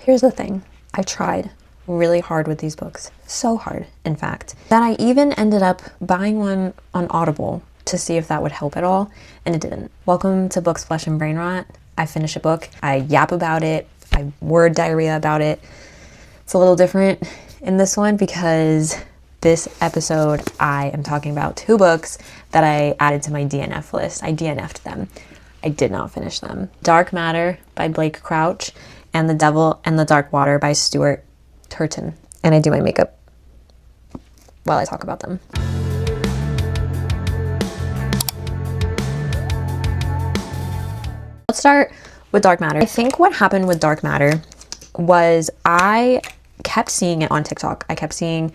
Here's the thing. I tried really hard with these books. So hard, in fact, that I even ended up buying one on Audible to see if that would help at all, and it didn't. Welcome to Books, Flesh, and Brain Rot. I finish a book, I yap about it, I word diarrhea about it. It's a little different in this one because this episode I am talking about 2 books that I added to my DNF list. I DNF'd them. I did not finish them. Dark Matter by Blake Crouch and The Devil and the Dark Water by Stuart Turton. And I do my makeup while I talk about them. Let's start with Dark Matter. I think what happened with Dark Matter was I kept seeing it on TikTok. I kept seeing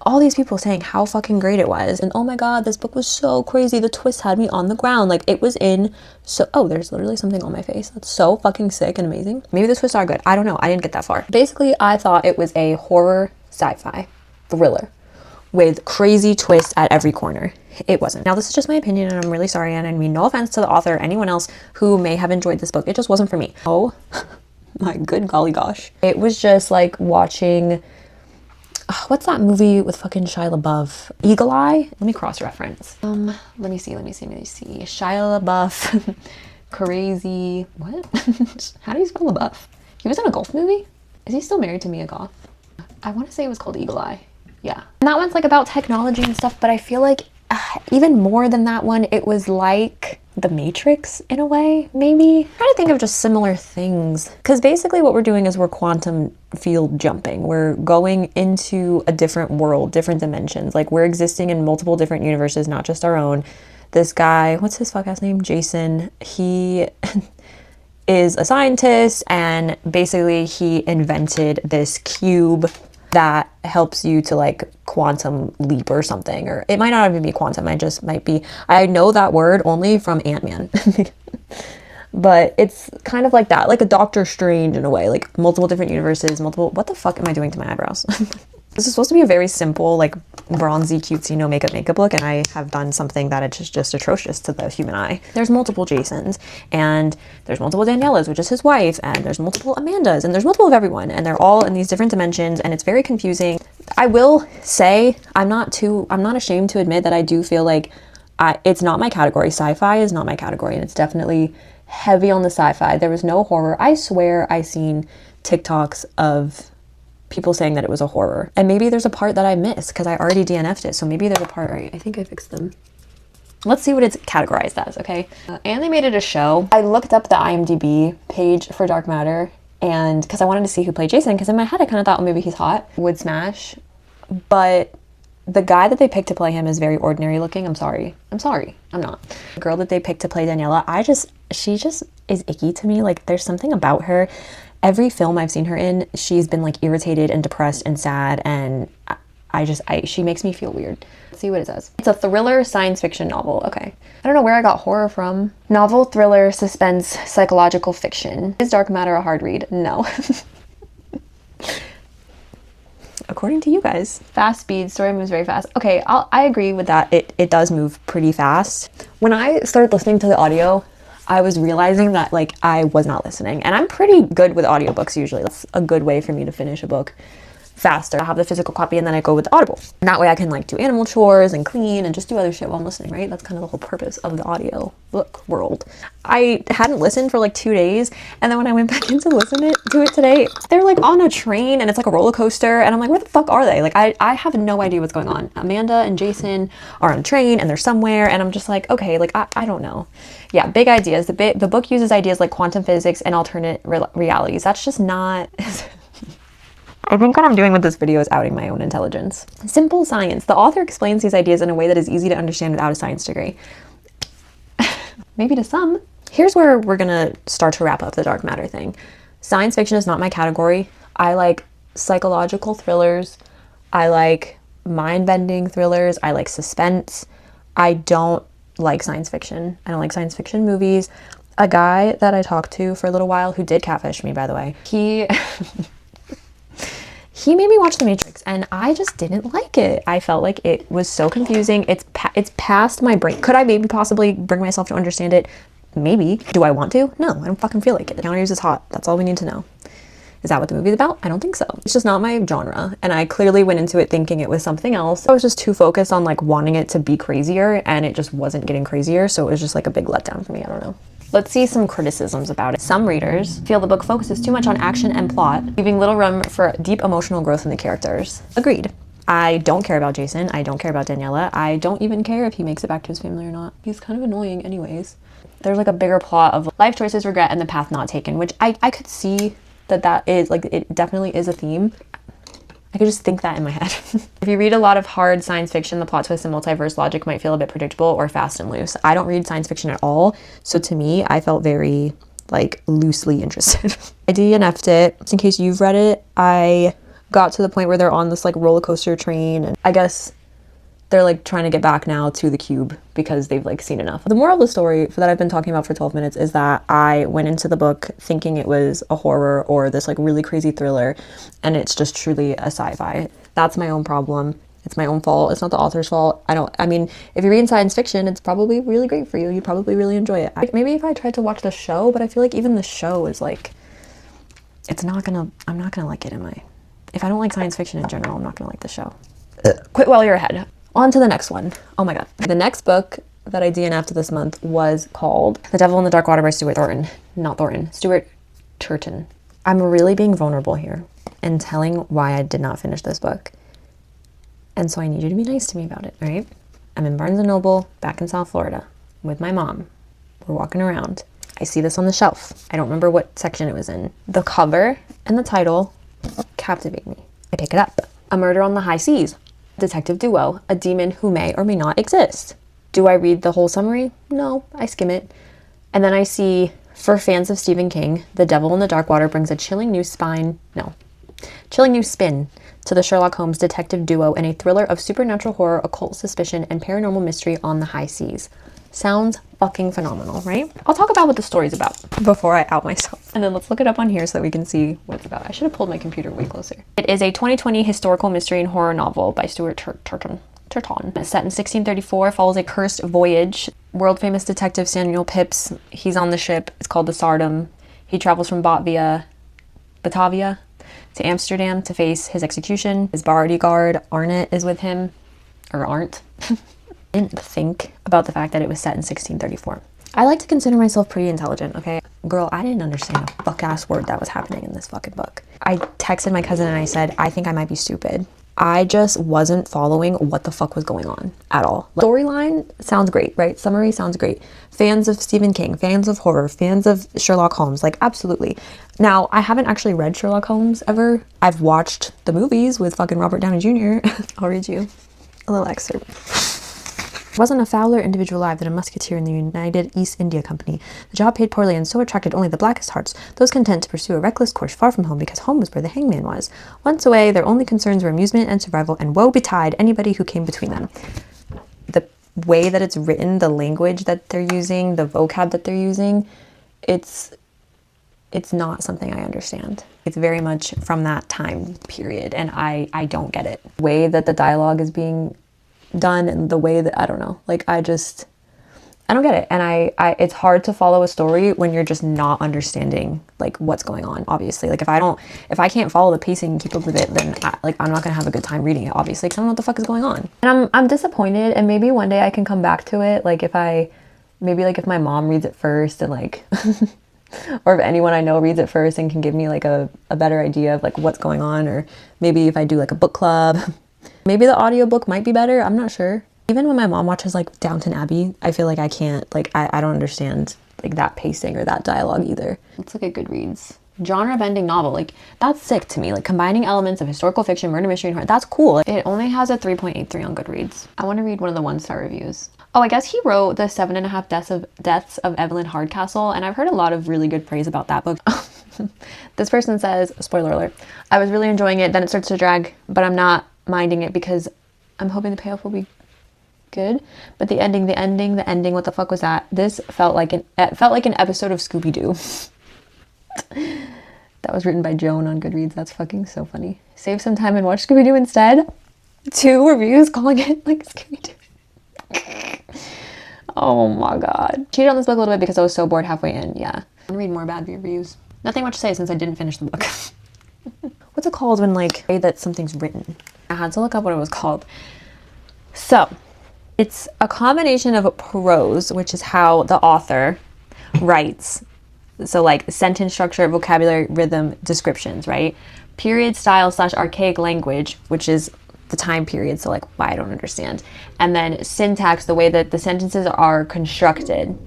all these people saying how fucking great it was. And oh my god, this book was so crazy. The twist had me on the ground. Like, it was in so... Oh, there's literally something on my face. That's so fucking sick and amazing. Maybe the twists are good. I don't know. I didn't get that far. Basically, I thought it was a horror sci-fi thriller with crazy twists at every corner. It wasn't. Now, this is just my opinion, and I'm really sorry, and I mean no offense to the author or anyone else who may have enjoyed this book. It just wasn't for me. Oh my good golly gosh. It was just like watching... what's that movie with fucking Shia LaBeouf? Eagle Eye? Let me cross-reference. Let me see. Shia LaBeouf. Crazy... What? How do you spell LaBeouf? He was in a golf movie? Is he still married to Mia Goth? I want to say it was called Eagle Eye. Yeah. And that one's like about technology and stuff, but I feel like even more than that one, it was like The Matrix in a way, maybe. I'm trying to think of just similar things. Because basically what we're doing is we're quantum field jumping. We're going into a different world, different dimensions. Like, we're existing in multiple different universes, not just our own. This guy, what's his fuck ass name? Jason. He is a scientist, and basically he invented this cube that helps you to like quantum leap or something, or it might not even be quantum. I just might be, I know that word only from Ant-Man. But it's kind of like that, like a Doctor Strange in a way, like multiple different universes, what the fuck am I doing to my eyebrows? This is supposed to be a very simple, like bronzy, cutesy, no makeup look, and I have done something that is just atrocious to the human eye. There's multiple Jasons, and there's multiple Daniellas, which is his wife, and there's multiple Amandas, and there's multiple of everyone, and they're all in these different dimensions, and it's very confusing. I will say, I'm not ashamed to admit that I do feel like it's not my category. Sci-fi is not my category, and it's definitely heavy on the sci-fi. There was no horror. I swear I seen TikToks of people saying that it was a horror. And maybe there's a part that I missed because I already DNF'd it. So maybe there's a part, right? I think I fixed them. Let's see what it's categorized as, okay? And they made it a show. I looked up the IMDb page for Dark Matter, and because I wanted to see who played Jason, because in my head I kind of thought, oh, maybe he's hot, would smash. But the guy that they picked to play him is very ordinary looking. I'm sorry. I'm not. The girl that they picked to play Daniela, she just is icky to me. Like, there's something about her. Every film I've seen her in, she's been like irritated and depressed and sad, and she makes me feel weird. Let's see what it says. It's a thriller science fiction novel. Okay. I don't know where I got horror from. Novel, thriller, suspense, psychological fiction. Is Dark Matter a hard read? No. According to you guys. Fast speed, story moves very fast. Okay, I agree with that. It does move pretty fast. When I started listening to the audio, I was realizing that like I was not listening, and I'm pretty good with audiobooks usually. That's a good way for me to finish a book faster. I have the physical copy and then I go with the Audible. And that way I can like do animal chores and clean and just do other shit while I'm listening, right? That's kind of the whole purpose of the audio book world. I hadn't listened for like 2 days, and then when I went back in to listen to it today, they're like on a train and it's like a roller coaster, and I'm like, where the fuck are they? Like I have no idea what's going on. Amanda and Jason are on a train and they're somewhere, and I'm just like, okay, like I don't know. Yeah, big ideas. The book uses ideas like quantum physics and alternate realities. That's just not... I think what I'm doing with this video is outing my own intelligence. Simple science. The author explains these ideas in a way that is easy to understand without a science degree. Maybe to some. Here's where we're gonna start to wrap up the Dark Matter thing. Science fiction is not my category. I like psychological thrillers. I like mind-bending thrillers. I like suspense. I don't like science fiction. I don't like science fiction movies. A guy that I talked to for a little while, who did catfish me, by the way, he made me watch The Matrix, and I just didn't like it. I felt like it was so confusing. It's past my brain. Could I maybe possibly bring myself to understand it? Maybe. Do I want to? No, I don't fucking feel like it. The Keanu Reeves is hot. That's all we need to know. Is that what the movie's about? I don't think so. It's just not my genre. And I clearly went into it thinking it was something else. I was just too focused on like wanting it to be crazier, and it just wasn't getting crazier. So it was just like a big letdown for me. I don't know. Let's see some criticisms about it. Some readers feel the book focuses too much on action and plot, leaving little room for deep emotional growth in the characters. Agreed. I don't care about Jason. I don't care about Daniela. I don't even care if he makes it back to his family or not. He's kind of annoying anyways. There's like a bigger plot of life choices, regret, and the path not taken, which I could see that is like, it definitely is a theme. I could just think that in my head. If you read a lot of hard science fiction, the plot twist and multiverse logic might feel a bit predictable or fast and loose. I don't read science fiction at all, so to me, I felt very like loosely interested. I DNF'd it. Just in case you've read it, I got to the point where they're on this like roller coaster train, and I guess they're like trying to get back now to the cube because they've like seen enough. The moral of the story for that I've been talking about for 12 minutes is that I went into the book thinking it was a horror or this like really crazy thriller, and it's just truly a sci-fi. That's my own problem. It's my own fault. It's not the author's fault. I mean, if you're reading science fiction, it's probably really great for you. You'd probably really enjoy it. Maybe if I tried to watch the show, but I feel like even the show is like, I'm not gonna like it in my, if I don't like science fiction in general, I'm not gonna like the show. Quit while you're ahead. On to the next one. Oh my god. The next book that I DNF'd this month was called The Devil in the Dark Water by Stuart Turton. I'm really being vulnerable here and telling why I did not finish this book. And so I need you to be nice to me about it, all right? I'm in Barnes & Noble back in South Florida with my mom. We're walking around. I see this on the shelf. I don't remember what section it was in. The cover and the title captivate me. I pick it up. A Murder on the High Seas. Detective duo, a demon who may or may not exist. Do I read the whole summary? No, I skim it. And then I see, for fans of Stephen King, The Devil in the Dark Water brings a chilling new spin to the Sherlock Holmes detective duo in a thriller of supernatural horror, occult suspicion, and paranormal mystery on the high seas. Sounds fucking phenomenal, right? I'll talk about what the story's about before I out myself. And then let's look it up on here so that we can see what it's about. I should have pulled my computer way closer. It is a 2020 historical mystery and horror novel by Stuart Turton. It's set in 1634, follows a cursed voyage. World famous detective Samuel Pepys, he's on the ship. It's called the Sardom. He travels from Batavia to Amsterdam to face his execution. His bodyguard, Arnett, is with him. Or Arndt. Didn't think about the fact that it was set in 1634. I like to consider myself pretty intelligent, okay? Girl, I didn't understand a fuck-ass word that was happening in this fucking book. I texted my cousin and I said, I think I might be stupid. I just wasn't following what the fuck was going on at all. Storyline sounds great, right? Summary sounds great. Fans of Stephen King, fans of horror, fans of Sherlock Holmes, like absolutely. Now, I haven't actually read Sherlock Holmes ever. I've watched the movies with fucking Robert Downey Jr. I'll read you a little excerpt. Wasn't a fouler individual alive than a musketeer in the United East India Company. The job paid poorly and so attracted only the blackest hearts, those content to pursue a reckless course far from home because home was where the hangman was. Once away, their only concerns were amusement and survival, and woe betide anybody who came between them. The way that it's written, the language that they're using, the vocab that they're using, it's not something I understand. It's very much from that time period, and I don't get it. The way that the dialogue is being done and the way that I don't know, like I don't get it, and I it's hard to follow a story when you're just not understanding like what's going on. Obviously, like if I can't follow the pacing and keep up with it, then I'm not gonna have a good time reading it, obviously, because I don't know what the fuck is going on. And I'm disappointed, and maybe one day I can come back to it, like if my mom reads it first and like or if anyone I know reads it first and can give me like a better idea of like what's going on, or maybe if I do like a book club. Maybe the audiobook might be better. I'm not sure. Even when my mom watches like Downton Abbey, I feel like I can't, like, I don't understand like that pacing or that dialogue either. Let's look at Goodreads. Genre bending novel. Like, that's sick to me. Like, combining elements of historical fiction, murder mystery, and horror. That's cool. It only has a 3.83 on Goodreads. I want to read one of the 1-star reviews. Oh, I guess he wrote The 7.5 Deaths of Evelyn Hardcastle, and I've heard a lot of really good praise about that book. This person says, spoiler alert, I was really enjoying it, then it starts to drag, but I'm not minding it because I'm hoping the payoff will be good. But the ending, what the fuck was that? This felt like an episode of Scooby-Doo. That was written by Joan on Goodreads. That's fucking so funny. Save some time and watch Scooby-Doo instead. 2 reviews calling it like Scooby-Doo. Oh my god. Cheated on this book a little bit because I was so bored halfway in. Yeah. I'm gonna read more bad reviews. Nothing much to say since I didn't finish the book. What's it called when like way that something's written? I had to look up what it was called. So it's a combination of prose, which is how the author writes. So like sentence structure, vocabulary, rhythm, descriptions, right? Period style / archaic language, which is the time period. So like why I don't understand. And then syntax, the way that the sentences are constructed.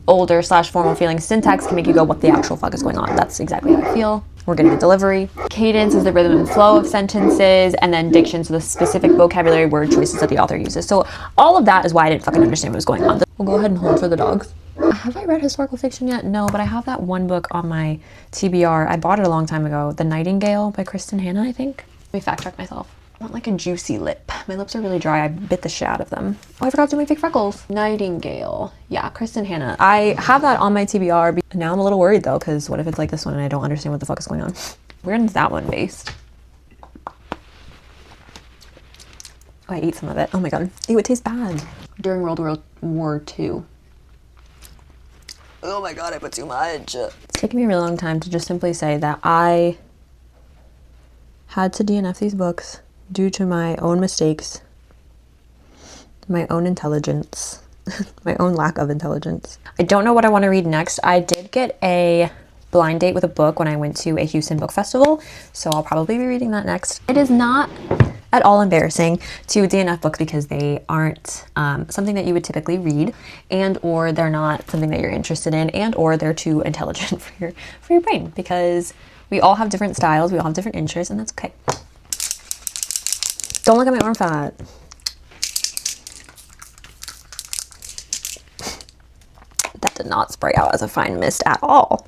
Older / formal feeling. Syntax can make you go, what the actual fuck is going on? That's exactly how I feel. We're getting a delivery. Cadence is the rhythm and flow of sentences, and then diction, so the specific vocabulary, word choices that the author uses. So all of that is why I didn't fucking understand what was going on. We'll go ahead and hold for the dogs. Have I read historical fiction yet? No, but I have that one book on my TBR. I bought it a long time ago. The Nightingale by Kristen Hanna, I think. Let me fact check myself. I want like a juicy lip. My lips are really dry. I bit the shit out of them. Oh, I forgot to do my fake freckles. Nightingale. Yeah, Kristen Hanna. I have that on my TBR. Now I'm a little worried though, because what if it's like this one and I don't understand what the fuck is going on? Where is that one based? Oh, I ate some of it. Oh my god. Ew, it tastes bad. During World War II. Oh my god, I put too much. It's taken me a really long time to just simply say that I had to DNF these books due to my own mistakes, my own intelligence, my own lack of intelligence. I don't know what I want to read next. I did get a blind date with a book when I went to a Houston book festival, so I'll probably be reading that next. It is not at all embarrassing to DNF books because they aren't something that you would typically read, and or they're not something that you're interested in, and or they're too intelligent for your brain, because we all have different styles, we all have different interests, and that's okay. Don't look at my arm fat. That did not spray out as a fine mist at all.